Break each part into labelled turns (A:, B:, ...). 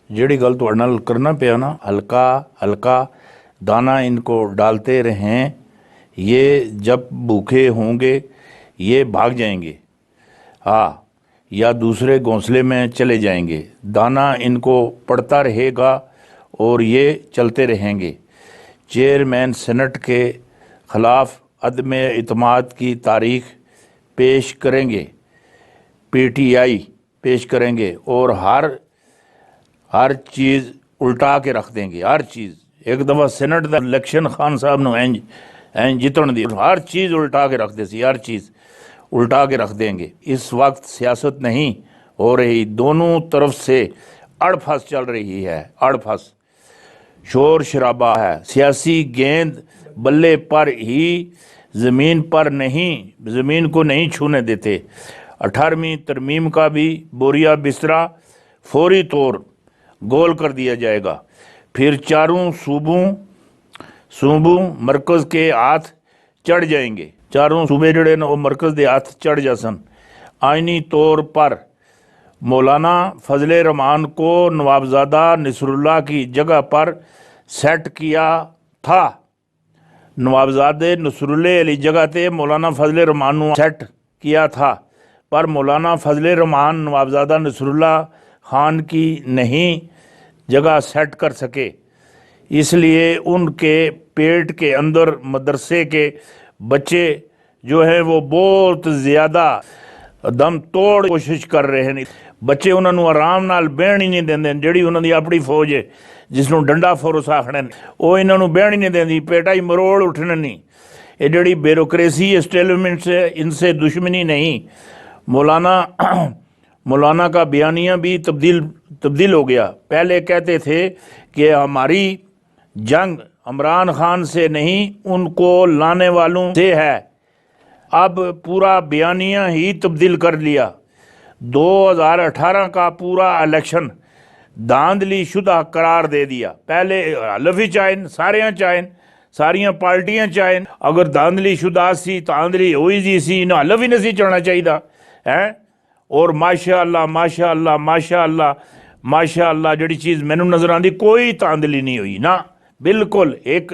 A: ਜਿਹੜੀ ਗੱਲ ਤੁਹਾਡੇ ਨਾਲ करना ਪਿਆ ना, हल्का हल्का दाना इनको डालते रहें, ये जब भूखे होंगे ये भाग जाएंगे, हाँ, या दूसरे घोंसले में चले जाएंगे। दाना इनको पड़ता रहेगा और ये चलते रहेंगे। चेयरमैन सेनेट के ख़िलाफ़ अदम इत्माद की तारीख पेश करेंगे, पीटीआई पेश करेंगे और हर चीज़ उल्टा के रख देंगे। हर चीज़ एक दफ़ा सेनेट का इलेक्शन खान साहब ने इंज जितन दी, हर चीज़ उल्टा के रख दे सी, हर चीज़ उल्टा के रख देंगे। इस वक्त सियासत नहीं हो रही, दोनों तरफ से अड़फस चल रही है, अड़फस, शोर शराबा है। सियासी गेंद बल्ले पर ही, ज़मीन पर नहीं, ज़मीन को नहीं छूने देते। 18वीं तरमीम का भी बोरिया बिस्तरा फौरी तौर गोल कर दिया जाएगा। फिर चारों सूबों मरकज़ के हाथ चढ़ जाएंगे। चारों सूबे जड़े न वो मरकज़ के हाथ चढ़ जासन। आइनी तौर पर मौलाना फजल रहमान को नवाबजादा नसरुल्लाह की जगह पर सेट किया था। नवाबजादे नसरुल्लाह अली जगह ते मौलाना फजल रहमान को सेट किया था, पर मौलाना फजल रहमान नवाबजादा नसरुल्लाह खान की नहीं जगह सेट कर सके, इसलिए उनके पेट के अंदर मदरसे के बच्चे जो हैं वो बहुत ज़्यादा दम तोड़ कोशिश कर रहे हैं। बच्चे उन्होंने आराम नाल बहन ही नहीं देंदे। जिहड़ी उन्हों दी अपनी फौज है जिसनों डंडा फोरस आखने वो इन्हों बहन ही नहीं देंदी, पेटा ही मरोड़ उठने नहीं। ये जिहड़ी ब्यूरोक्रेसी एस्टेब्लिशमेंट से इनसे दुश्मनी नहीं। मौलाना का बयानिया भी तब्दील हो गया। पहले कहते थे कि हमारी जंग इमरान खान से नहीं उनको लाने वालों से है, अब पूरा बयानिया ही तब्दील कर लिया। 2018 का पूरा इलेक्शन धांधली शुदा करार दे दिया। पहले हलफी चाहन सारियां पार्टियां चाहन, अगर धांधली शुदा सी धांधली हुई जी सी, इन्हें हलफ ही नहीं चलना चाहिए है। और माशाअल्लाह माशाअल्लाह माशाअल्लाह माशाअल्लाह जिहड़ी चीज़ मैनू नज़र आती, कोई धांधली नहीं हुई ना, बिल्कुल एक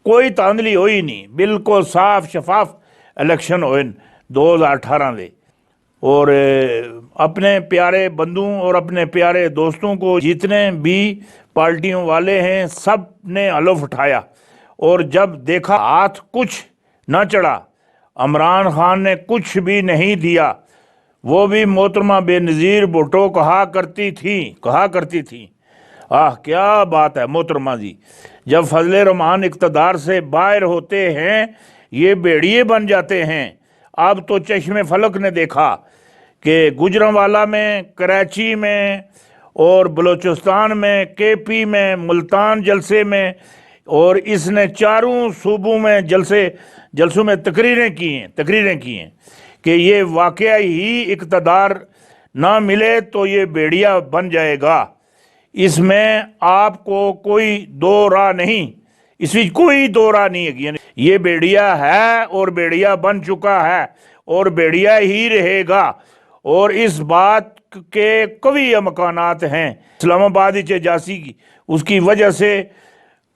A: कोई धांधली हुई नहीं, बिल्कुल साफ शफाफ इलेक्शन होए 2018 दे। और अपने प्यारे बंधुओं और अपने प्यारे दोस्तों को जितने भी पार्टियों वाले हैं सब ने हलफ उठाया, और जब देखा हाथ कुछ न चढ़ा, इमरान खान ने कुछ भी नहीं दिया, वो भी मोहतरमा बेनज़ीर भुट्टो कहा करती थी। आह क्या बात है मोहतरमा जी, जब फजल रहमान इक़्तिदार से बाहर होते हैं ये भेड़िए बन जाते हैं। अब तो चश्मे फलक ने देखा कि गुजरांवाला में, कराची में और बलूचिस्तान में, केपी में, मुल्तान जलसे में, और इसने चारों सूबों में जलसों में तकरीरें की हैं कि ये वाकया ही इक़्तिदार ना मिले तो ये भेड़िया बन जाएगा। इसमें आपको कोई दो राह नहीं, इसमें कोई दो राह नहीं है। ये भेड़िया है और भेड़िया बन चुका है और भेड़िया ही रहेगा, और इस बात के कई अमकानात हैं। इस्लामाबाद च जासी की उसकी वजह से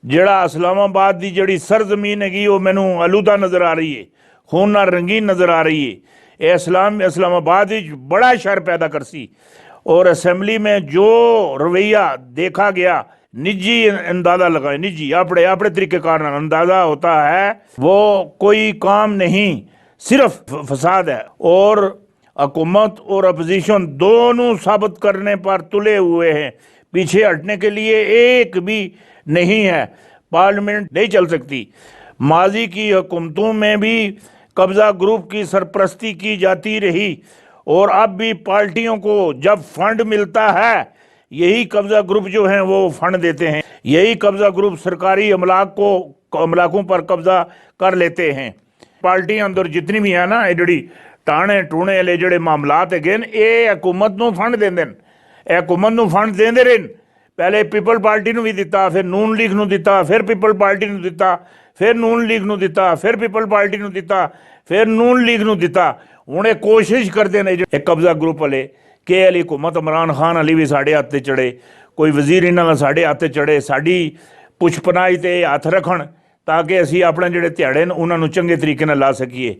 A: जड़ा इस्लामाबाद की जड़ी सरजमीन हैगी वो मैनू आलूदा नज़र आ रही है, खून नाल रंगीन नज़र आ रही है। इस्लामाबाद बड़ा शर पैदा कर सी, और असम्बली में जो रवैया देखा गया, निजी अंदाज़ा लगाए, निजी अपने तरीक़ेकार अंदाज़ा होता है, वो कोई काम नहीं, सिर्फ फसाद है। और हुकूमत और अपोजिशन दोनों साबित करने पर तुले हुए हैं, पीछे हटने के लिए एक भी नहीं है। पार्लियामेंट नहीं चल सकती। माजी की हुकूमतों में भी कब्ज़ा ग्रुप की सरपरस्ती की जाती रही, और अब भी पार्टियों को जब फंड मिलता है यही कब्ज़ा ग्रुप जो हैं वो फंड देते हैं, यही कब्ज़ा ग्रुप सरकारी अमलाकों पर कब्ज़ा कर लेते हैं। पार्टियां अंदर जितनी भी है ना, ये जी टाणे टूणे वाले जोड़े मामलात है ये हुकूमत को फंड देंगे, हुकूमत को फंड देंदे रहे। पहले पीपल पार्टी भी दिता, फिर नून लीग को दिता, फिर पीपल पार्टी को दिता, फिर नून लीग को दिता, फिर पीपल पार्टी को दिता, फिर नून लीग को दिता। हूँ ये कोशिश करते हैं जो कब्ज़ा ग्रुप वाले कि अली हुकूमत इमरान खान अली भी साढ़े हत्थ चढ़े, ਕੋਈ ਵਜ਼ੀਰ ਇਹਨਾਂ ਦਾ ਸਾਡੇ ਹੱਥ ਚੜੇ, ਸਾਡੀ ਪੁੱਛਪਨਾਹੀ ਤੇ ਹੱਥ ਰੱਖਣ ਤਾਂ ਕਿ ਅਸੀਂ ਆਪਣੇ ਜਿਹੜੇ ਦਿਹਾੜੇ ਨੇ ਉਹਨਾਂ ਨੂੰ ਚੰਗੇ ਤਰੀਕੇ ਨਾਲ ਲਾ ਸਕੀਏ।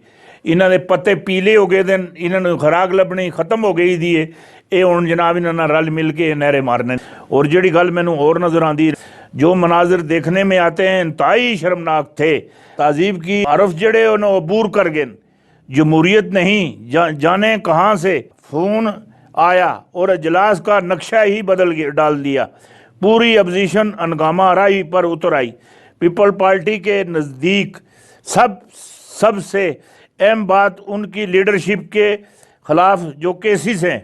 A: ਇਹਨਾਂ ਦੇ ਪੱਤੇ ਪੀਲੇ ਹੋ ਗਏ ਦੇ, ਇਹਨਾਂ ਨੂੰ ਖੁਰਾਕ ਲੱਭਣੀ ਖਤਮ ਹੋ ਗਈ ਦੀ ਏ। ਇਹ ਹੁਣ ਜਨਾਬ ਇਹਨਾਂ ਨਾਲ ਰਲ ਮਿਲ ਕੇ ਨਹਿਰੇ ਮਾਰਨੇ। और ਜਿਹੜੀ ਗੱਲ ਮੈਨੂੰ और नज़र आती, जो मनाजिर देखने में आते हैं इंतहाई शर्मनाक थे। तहजीब की आरफ जड़े उन्हें अबूर कर गए। जमहूरियत नहीं जाने कहाँ से फ़ोन आया और अजलास का नक्शा ही डाल दिया। पूरी अपोजिशन हंगामा राही पर उतर आई। पीपल पार्टी के नज़दीक सबसे अहम बात उनकी लीडरशिप के खिलाफ जो केसेस हैं,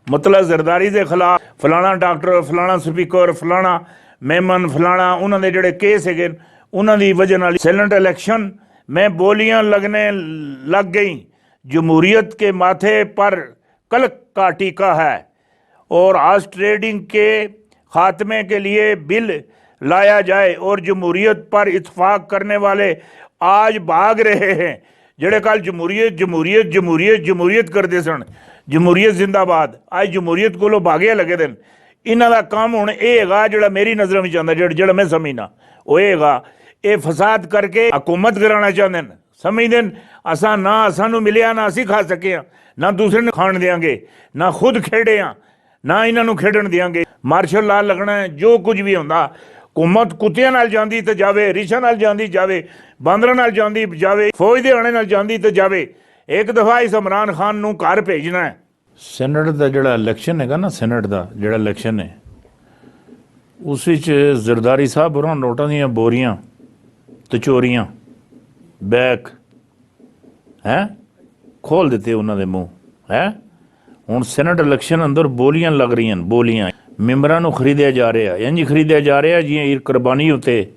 A: मतलब ਜ਼ਰਦਾਰੀ ਦੇ ਖਿਲਾਫ ਫਲਾਣਾ ਡਾਕਟਰ, ਫਲਾਣਾ ਸਪੀਕਰ, ਫਲਾਣਾ मेमन, फलाना उन्होंने जोड़े केस है उन्होंने वजह नाल सेनेट इलेक्शन में बोलियां लगने लग गई। जमहूरियत के माथे पर कलक का टीका है और आज ट्रेडिंग के खात्मे के लिए बिल लाया जाए और जमहूरियत पर इत्फाक करने वाले आज भाग रहे हैं। ਜਿਹੜੇ ਕੱਲ ਜਮਹੂਰੀਅਤ ਕਰਦੇ ਸਨ, ਜਮਹੂਰੀਅਤ ਜ਼ਿੰਦਾਬਾਦ, ਅੱਜ ਜਮਹੂਰੀਅਤ ਕੋਲੋਂ ਭਾਗੇ ਲੱਗੇ ਦੇ। ਇਹਨਾਂ ਦਾ ਕੰਮ ਹੁਣ ਇਹ ਹੈਗਾ, ਜਿਹੜਾ ਮੇਰੀ ਨਜ਼ਰਾਂ ਵਿੱਚ ਆਉਂਦਾ, ਜਿਹੜਾ ਮੈਂ ਸਮਝਣਾ ਉਹ ਇਹ ਹੈਗਾ, ਇਹ ਫਸਾਦ ਕਰਕੇ ਹਕੂਮਤ ਕਰਾਉਣਾ ਚਾਹੁੰਦੇ ਨੇ। ਸਮਝਦੇ ਨੇ ਅਸਾਂ ਨਾ ਸਾਨੂੰ ਮਿਲਿਆ, ਨਾ ਅਸੀਂ ਖਾ ਸਕੇ ਹਾਂ, ਨਾ ਦੂਸਰੇ ਨੂੰ ਖਾਣ ਦਿਆਂਗੇ, ਨਾ ਖੁਦ ਖੇਡੇ ਹਾਂ, ਨਾ ਇਹਨਾਂ ਨੂੰ ਖੇਡਣ ਦਿਆਂਗੇ। ਮਾਰਸ਼ਲ ਲਾ ਲੱਗਣਾ, ਜੋ ਕੁਝ ਵੀ ਹੁੰਦਾ। हुकूमत कुत्तियां नाल जांदी तो जावे, रिछां नाल जांदी जावे, बांदरां नाल जांदी जावे, फौज दे आने नाल जांदी तो जावे। एक दफ़ा इस इमरान खान नूं घर भेजना है। सैनट दा जिहड़ा इलैक्शन हैगा ना, सैनट दा जिहड़ा इलैक्शन है उस विच जरदारी साहब होरां नोटां दीयां बोरियां ते चोरियां बैग है खोल दिते उन्हां दे मूँह है। हुण सैनट इलैक्शन अंदर बोलियां लग रही, बोलियां ਮੈਂਬਰਾਂ ਨੂੰ ਖਰੀਦਿਆ ਜਾ ਰਿਹਾ, ਇੰਝ ਖਰੀਦਿਆ ਜਾ ਰਿਹਾ ਜਿਵੇਂ ਕੁਰਬਾਨੀ ਉੱਤੇ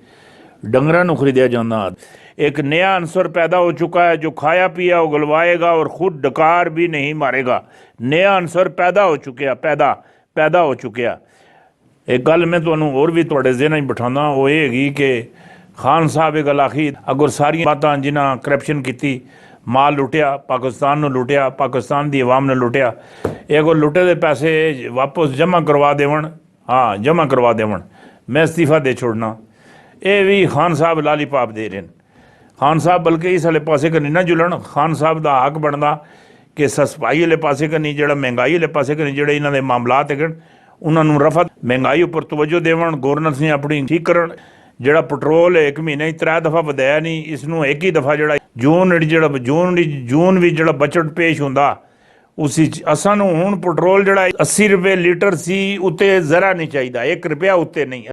A: ਡੰਗਰਾਂ ਨੂੰ ਖਰੀਦਿਆ ਜਾਂਦਾ। एक नया अंसर पैदा हो चुका है, जो खाया पिया उगलवाएगा और ख़ुद डकार भी नहीं मारेगा। नया अंसर पैदा हो चुका, पैदा हो चुका। एक गल मैं तुहानूं होर भी तुहाडे ज़हन च बिठाना, वो ये हैगी कि खान साहब एक गल आखी, अगर सारियां बातां जिन्हां करप्शन की, माल लुटिया, पाकिस्तान नूं लुटिया, पाकिस्तान दी अवाम ने लुटिया, ये अगर लुटे दे पैसे वापस जमा करवा देवन, हाँ जमा करवा देवन, मैं इस्तीफा दे छोड़ना। ये भी खान साहब लालीपाप दे रहे हैं। खान साहब बल्कि इस वाले पासे कन्नी ना जुलन। खान साहब का हक बनता कि सफाई वाले पासे कन्नी, जो महंगाई वाले पासे कन्नी जोड़े इन्होंने मामलात है उन्होंने रफत महंगाई उपर तवज्जो देवन, गवर्नर ने अपनी ठीक करन। जोड़ा पेट्रोल एक महीने 3 दफ़ा वधाया नहीं, इसनों एक ही दफ़ा जोड़ा जून भी जो बजट पेश होंदा उस असां नूं हुण पेट्रोल जोड़ा 80 रुपये लीटर सी, उत्ते जरा नहीं चाहिए, 1 रुपया उत्ते नहीं।